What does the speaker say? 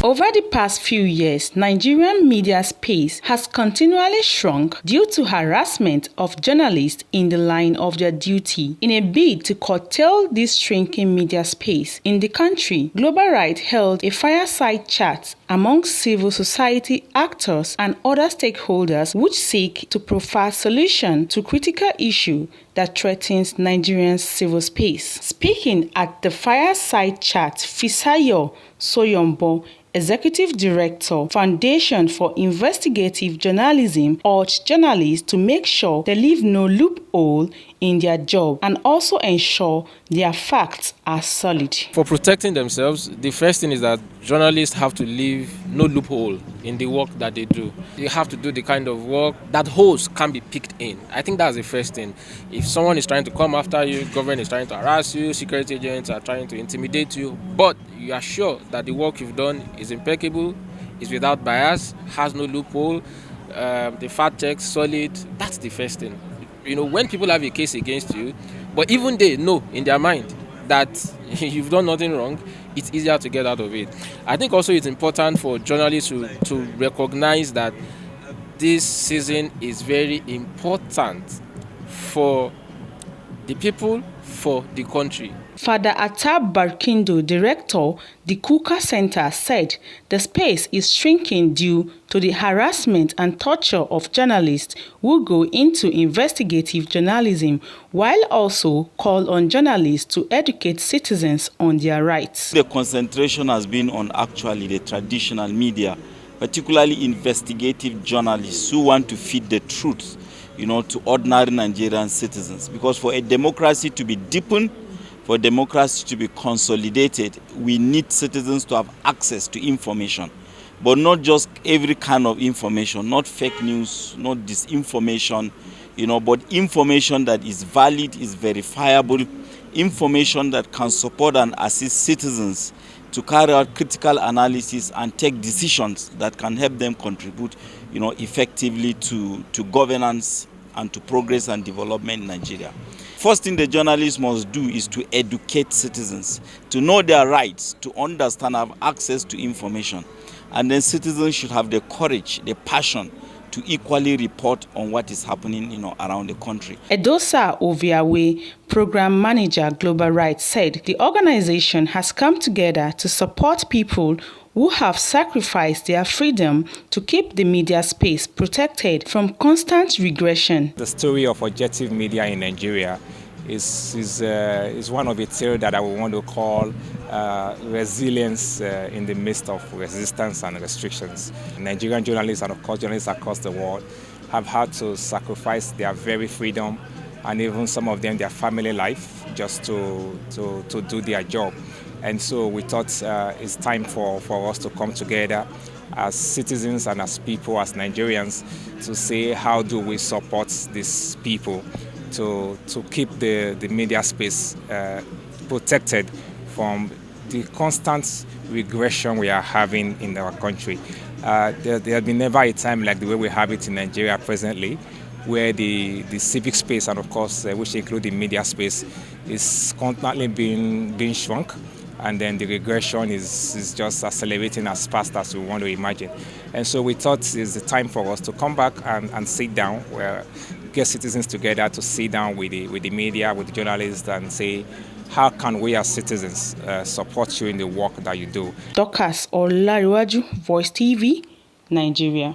Over the past few years, Nigerian media space has continually shrunk due to harassment of journalists in the line of their duty. In a bid to curtail this shrinking media space in the country, Global Right held a fireside chat among civil society actors and other stakeholders which seek to provide solution to critical issue that threatens Nigerian civil space. Speaking at the fireside chat, Fisayo Soyombo, Executive Director, Foundation for Investigative Journalism, urged journalists to make sure they leave no loophole in their job and also ensure their facts are solid. For protecting themselves, the first thing is that journalists have to leave no loophole in the work that they do. They have to do the kind of work that holes can be picked in. I think that's the first thing. If someone is trying to come after you, government is trying to harass you, security agents are trying to intimidate you, but you are sure that the work you've done is impeccable, is without bias, has no loophole, the fact checks solid, that's the first thing. You know, when people have a case against you, but even they know in their mind that you've done nothing wrong, it's easier to get out of it. I think also it's important for journalists to recognize that this season is very important for the people, for the country. Father Atab Barkindo, director, the Kuka Center, said the space is shrinking due to the harassment and torture of journalists who go into investigative journalism, while also call on journalists to educate citizens on their rights. The concentration has been on actually the traditional media, particularly investigative journalists who want to feed the truth, to ordinary Nigerian citizens. Because for a democracy to be deepened, for democracy to be consolidated, we need citizens to have access to information, but not just every kind of information, not fake news, not disinformation, but information that is valid, is verifiable, information that can support and assist citizens to carry out critical analysis and take decisions that can help them contribute, effectively to governance and to progress and development in Nigeria. First thing the journalists must do is to educate citizens, to know their rights, to understand, have access to information. And then citizens should have the courage, the passion to equally report on what is happening, around the country. Edosa Oviawe, Program Manager, Global Rights, said the organization has come together to support people who have sacrificed their freedom to keep the media space protected from constant regression. The story of objective media in Nigeria is one of a tale that I would want to call resilience in the midst of resistance and restrictions. Nigerian journalists and of course journalists across the world have had to sacrifice their very freedom and even some of them their family life just to do their job. And so we thought it's time for us to come together as citizens and as people, as Nigerians, to say how do we support these people to keep the media space protected from the constant regression we are having in our country. There has been never a time like the way we have it in Nigeria presently, where the civic space and of course which include the media space is constantly being shrunk, and then the regression is just accelerating as fast as we want to imagine. And so we thought it's the time for us to come back and sit down, get citizens together to sit down with the media, with the journalists, and say, how can we as citizens support you in the work that you do? Dorcas Olariwaju, Voice TV, Nigeria.